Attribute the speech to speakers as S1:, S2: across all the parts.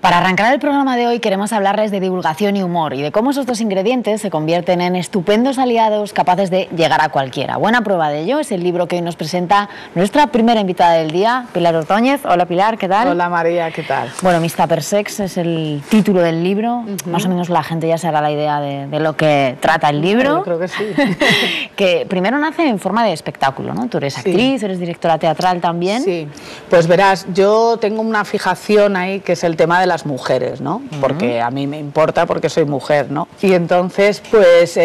S1: Para arrancar el programa de hoy queremos hablarles de divulgación y humor y de cómo esos dos ingredientes se convierten en estupendos aliados capaces de llegar a cualquiera. Buena prueba de ello es el libro que hoy nos presenta nuestra primera invitada del día, Pilar Ordóñez. Hola Pilar, ¿qué tal?
S2: Hola María, ¿qué tal?
S1: Bueno, Miss Tupper Sex es el título del libro. Más o menos la gente ya se hará la idea de lo que trata el libro.
S2: Yo creo que sí.
S1: Que primero nace en forma de espectáculo, ¿no? Tú eres actriz, eres directora teatral también.
S2: Sí, pues verás, yo tengo una fijación ahí que es el tema de las mujeres, ¿no? Porque a mí me importa porque soy mujer, ¿no? Y entonces, pues yo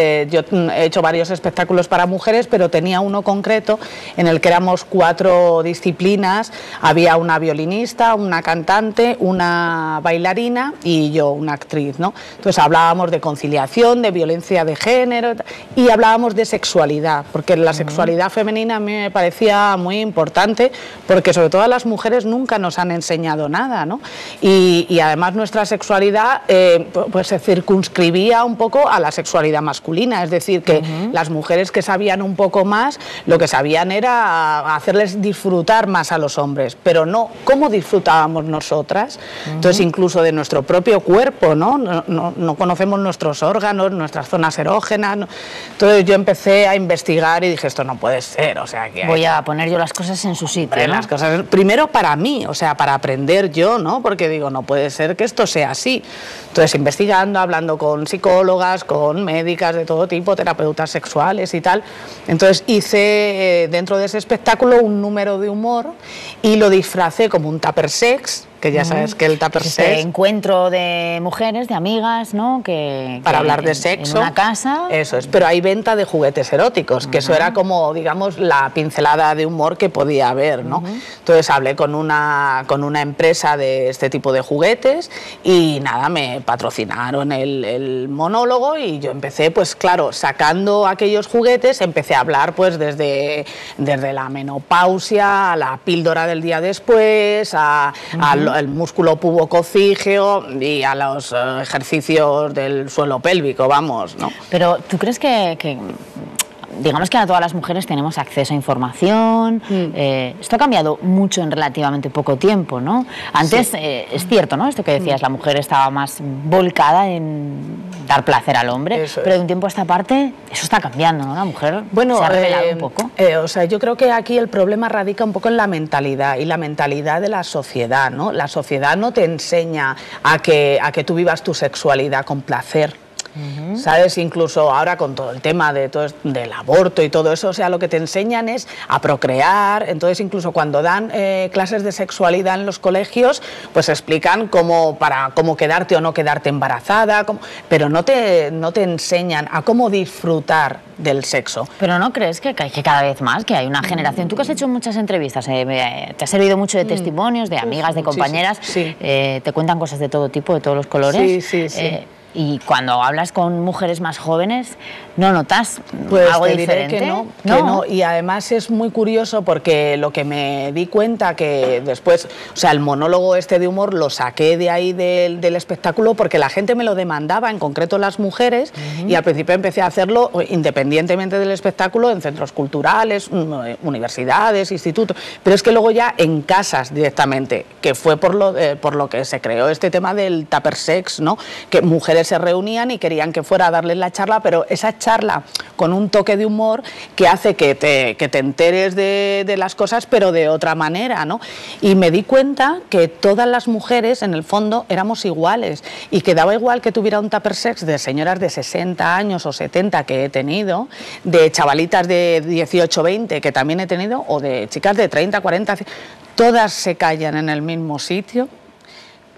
S2: he hecho varios espectáculos para mujeres, pero tenía uno concreto en el que éramos 4 disciplinas. Había una violinista, una cantante, una bailarina y yo, una actriz, ¿no? Entonces hablábamos de conciliación, de violencia de género y hablábamos de sexualidad, porque la sexualidad femenina a mí me parecía muy importante, porque sobre todo a las mujeres nunca nos han enseñado nada, ¿no? Y además nuestra sexualidad pues se circunscribía un poco a la sexualidad masculina, es decir, que las mujeres que sabían un poco más, lo que sabían era hacerles disfrutar más a los hombres, pero no cómo disfrutábamos nosotras. Entonces incluso de nuestro propio cuerpo, ¿no? No conocemos nuestros órganos, nuestras zonas erógenas, ¿no? Entonces yo empecé a investigar y dije, esto no puede ser, o sea que
S1: voy a poner yo las cosas en su sitio, ¿no?
S2: Las cosas, primero para mí, o sea, para aprender yo, ¿no? Porque digo, no puede ser que esto sea así. Entonces, investigando, hablando con psicólogas, con médicas de todo tipo, terapeutas sexuales y tal. Entonces, hice dentro de ese espectáculo un número de humor y lo disfracé como un tupper sex, que ya sabes que el tupper sex...
S1: Este encuentro de mujeres, de amigas, ¿no?
S2: Para hablar de sexo.
S1: En una casa.
S2: Eso es, pero hay venta de juguetes eróticos, que eso era como, digamos, la pincelada de humor que podía haber, ¿no? Entonces hablé con una empresa de este tipo de juguetes y nada, me patrocinaron el monólogo y yo empecé, pues claro, sacando aquellos juguetes, empecé a hablar pues desde la menopausia, a la píldora del día después, al músculo pubococígeo y a los ejercicios del suelo pélvico, vamos, ¿no?
S1: Pero ¿tú crees que digamos que a todas las mujeres tenemos acceso a información? Esto ha cambiado mucho en relativamente poco tiempo, ¿no? Antes, es cierto, ¿no? Esto que decías, la mujer estaba más volcada en dar placer al hombre, pero de un tiempo a esta parte eso está cambiando, ¿no? La mujer se ha revelado un poco.
S2: O sea, yo creo que aquí el problema radica un poco en la mentalidad y la mentalidad de la sociedad, ¿no? La sociedad no te enseña a que tú vivas tu sexualidad con placer. ¿Sabes? Incluso ahora con todo el tema del aborto y todo eso, o sea, lo que te enseñan es a procrear. Entonces incluso cuando dan clases de sexualidad en los colegios, pues explican cómo quedarte o no quedarte embarazada, pero no te enseñan a cómo disfrutar del sexo.
S1: Pero ¿no crees que cada vez más, que hay una generación? Tú que has hecho muchas entrevistas, te has servido mucho de testimonios, de amigas, de compañeras, te cuentan cosas de todo tipo, de todos los colores.
S2: Sí.
S1: Y cuando hablas con mujeres más jóvenes, ¿no notas
S2: pues
S1: algo
S2: te
S1: diferente?
S2: Diré que no. Y además es muy curioso porque lo que me di cuenta que después, o sea, el monólogo este de humor lo saqué de ahí del espectáculo porque la gente me lo demandaba, en concreto las mujeres, y al principio empecé a hacerlo independientemente del espectáculo en centros culturales, universidades, institutos, pero es que luego ya en casas directamente, que fue por lo que se creó este tema del tupper sex, ¿no? Que mujeres se reunían y querían que fuera a darles la charla, pero esa charla con un toque de humor que hace que te enteres de las cosas, pero de otra manera, ¿no? Y me di cuenta que todas las mujeres, en el fondo, éramos iguales y que daba igual que tuviera un tupper sex de señoras de 60 años o 70 que he tenido, de chavalitas de 18, 20 que también he tenido, o de chicas de 30, 40, todas se callan en el mismo sitio.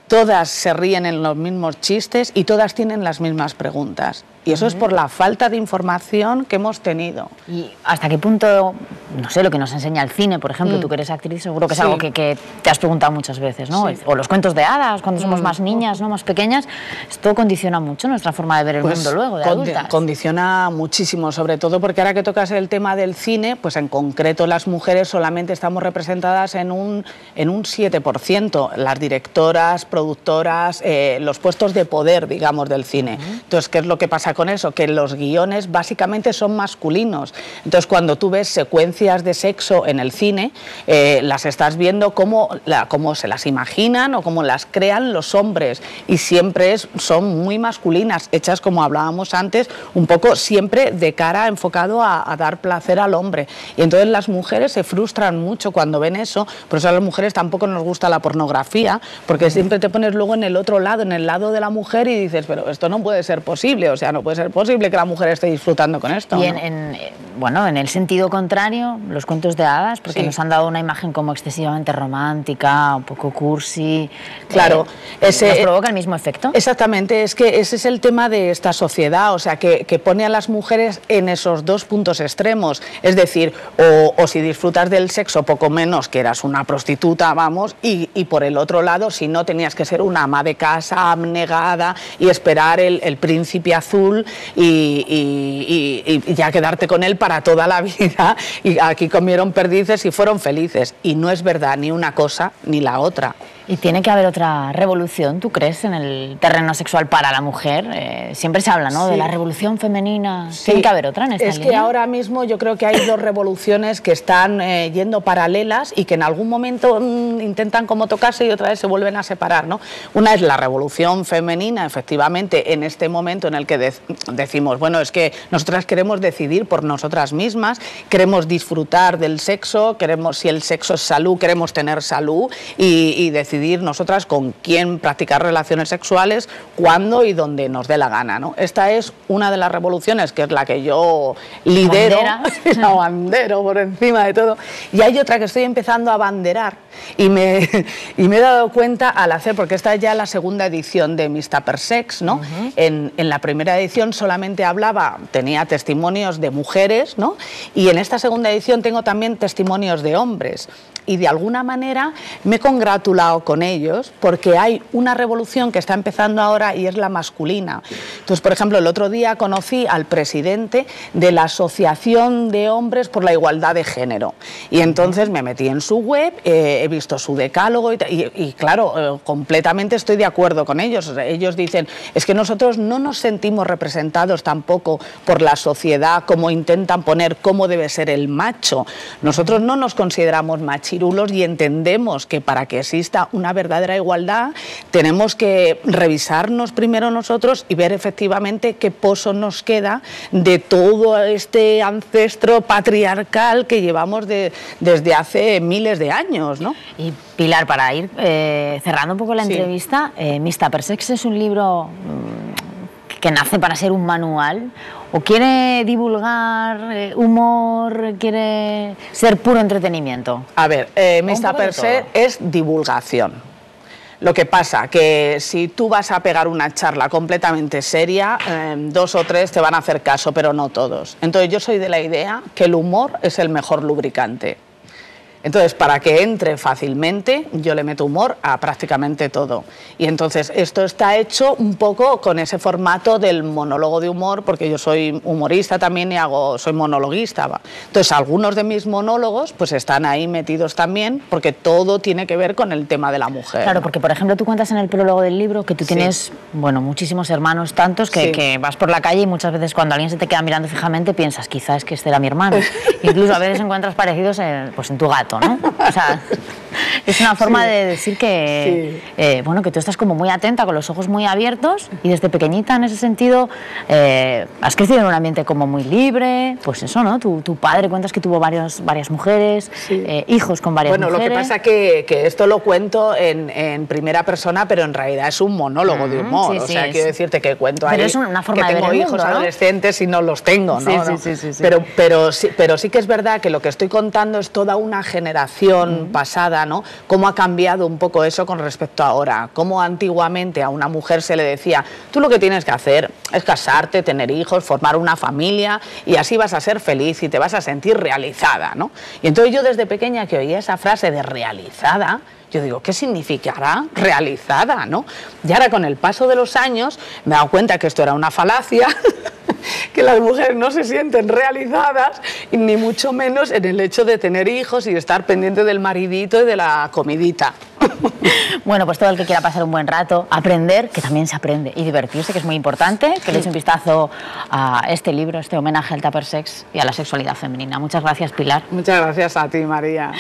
S2: Todas se ríen en los mismos chistes y todas tienen las mismas preguntas. Y eso es por la falta de información que hemos tenido.
S1: ¿Y hasta qué punto, no sé, lo que nos enseña el cine, por ejemplo, tú que eres actriz, seguro que es algo que te has preguntado muchas veces, ¿no? O los cuentos de hadas, cuando somos más niñas, ¿no? Más pequeñas, esto condiciona mucho nuestra forma de ver el mundo luego, de adultas.
S2: Condiciona muchísimo, sobre todo porque ahora que tocas el tema del cine, pues en concreto las mujeres solamente estamos representadas en un 7%, las directoras, productoras, los puestos de poder, digamos, del cine. Entonces, ¿qué es lo que pasa pasa con eso? Que los guiones básicamente son masculinos. Entonces, cuando tú ves secuencias de sexo en el cine, las estás viendo cómo se las imaginan o cómo las crean los hombres. Y siempre son muy masculinas, hechas, como hablábamos antes, un poco siempre de cara enfocado a dar placer al hombre. Y entonces las mujeres se frustran mucho cuando ven eso. Por eso a las mujeres tampoco nos gusta la pornografía, porque siempre te pones luego en el otro lado, en el lado de la mujer, y dices, pero esto no puede ser posible, o sea, no puede ser posible que la mujer esté disfrutando con esto.
S1: Y
S2: ¿no?
S1: bueno, en el sentido contrario, los cuentos de hadas, porque
S2: sí.
S1: nos han dado una imagen como excesivamente romántica, un poco cursi.
S2: Claro.
S1: ¿Nos provoca el mismo efecto?
S2: Exactamente, es que ese es el tema de esta sociedad, o sea, que pone a las mujeres en esos dos puntos extremos, es decir, o si disfrutas del sexo poco menos que eras una prostituta, vamos, y por el otro lado, si no, tenías que ser una ama de casa abnegada y esperar el príncipe azul y ya quedarte con él para toda la vida, y aquí comieron perdices y fueron felices, y no es verdad ni una cosa ni la otra.
S1: ¿Y tiene que haber otra revolución, tú crees, en el terreno sexual para la mujer? Siempre se habla, ¿no?,
S2: sí.
S1: de la revolución femenina.
S2: Sí.
S1: ¿Tiene que haber otra en esta línea?
S2: Es que ahora mismo yo creo que hay dos revoluciones que están yendo paralelas y que en algún momento intentan como tocarse y otra vez se vuelven a separar, ¿no? Una es la revolución femenina, efectivamente, en este momento en el que decimos, bueno, es que nosotras queremos decidir por nosotras mismas, queremos disfrutar del sexo, queremos, si el sexo es salud, queremos tener salud y decidir nosotras con quién practicar relaciones sexuales, cuándo y donde nos dé la gana, ¿no? Esta es una de las revoluciones, que es la que yo lidero, la bandero por encima de todo, y hay otra que estoy empezando a abanderar y me he dado cuenta al hacer, porque esta es ya la segunda edición de Miss Tupper Sex, ¿no? En la primera edición solamente tenía testimonios de mujeres, ¿no? Y en esta segunda edición tengo también testimonios de hombres. Y de alguna manera me he congratulado con ellos porque hay una revolución que está empezando ahora y es la masculina. Entonces, por ejemplo, el otro día conocí al presidente de la Asociación de Hombres por la Igualdad de Género y entonces me metí en su web, he visto su decálogo y claro, completamente estoy de acuerdo con ellos. Ellos dicen, es que nosotros no nos sentimos representados tampoco por la sociedad como intentan poner cómo debe ser el macho. Nosotros no nos consideramos machirulos y entendemos que para que exista una verdadera igualdad tenemos que revisarnos primero nosotros y ver efectivamente qué pozo nos queda de todo este ancestro patriarcal que llevamos desde hace miles de años, ¿no?
S1: Y Pilar, para ir cerrando un poco la entrevista, Miss Tupper Sex es un libro que nace para ser un manual, o quiere divulgar humor, quiere ser puro entretenimiento.
S2: A ver, Miss Tupper Sex es divulgación. Lo que pasa que si tú vas a pegar una charla completamente seria, 2 o 3 te van a hacer caso, pero no todos. Entonces yo soy de la idea que el humor es el mejor lubricante. Entonces, para que entre fácilmente, yo le meto humor a prácticamente todo. Y entonces, esto está hecho un poco con ese formato del monólogo de humor, porque yo soy humorista también y soy monologuista. ¿Va? Entonces, algunos de mis monólogos pues están ahí metidos también, porque todo tiene que ver con el tema de la mujer.
S1: Claro, porque, por ejemplo, tú cuentas en el prólogo del libro que tú tienes, bueno, muchísimos hermanos, tantos, que vas por la calle y muchas veces cuando alguien se te queda mirando fijamente piensas, quizás es que este era mi hermano. Incluso a veces encuentras parecidos pues en tu gato, ¿no? O sea, es una forma de decir que, bueno, que tú estás como muy atenta, con los ojos muy abiertos y desde pequeñita en ese sentido has crecido en un ambiente como muy libre, pues eso, ¿no? Tu padre cuentas que tuvo varias mujeres, hijos con varias mujeres.
S2: Bueno, lo que pasa que esto lo cuento en primera persona, pero en realidad es un monólogo de humor, o sea, quiero decirte que cuento ahí,
S1: pero es una forma
S2: que
S1: de ver
S2: tengo
S1: el
S2: hijos
S1: mundo, ¿no?
S2: adolescentes y no los tengo, ¿no?
S1: Sí.
S2: Pero sí que es verdad que lo que estoy contando es toda una generación pasada, ¿no? Cómo ha cambiado un poco eso con respecto a ahora, cómo antiguamente a una mujer se le decía, tú lo que tienes que hacer es casarte, tener hijos, formar una familia y así vas a ser feliz y te vas a sentir realizada, ¿no? Y entonces yo desde pequeña que oía esa frase de realizada, yo digo, ¿qué significará realizada, no? Y ahora con el paso de los años me he dado cuenta que esto era una falacia, que las mujeres no se sienten realizadas, y ni mucho menos en el hecho de tener hijos y de estar pendiente del maridito y de la comidita.
S1: Bueno, pues todo el que quiera pasar un buen rato, aprender, que también se aprende, y divertirse, que es muy importante, que le eche un vistazo a este libro, este homenaje al tupper sex y a la sexualidad femenina. Muchas gracias, Pilar.
S2: Muchas gracias a ti, María.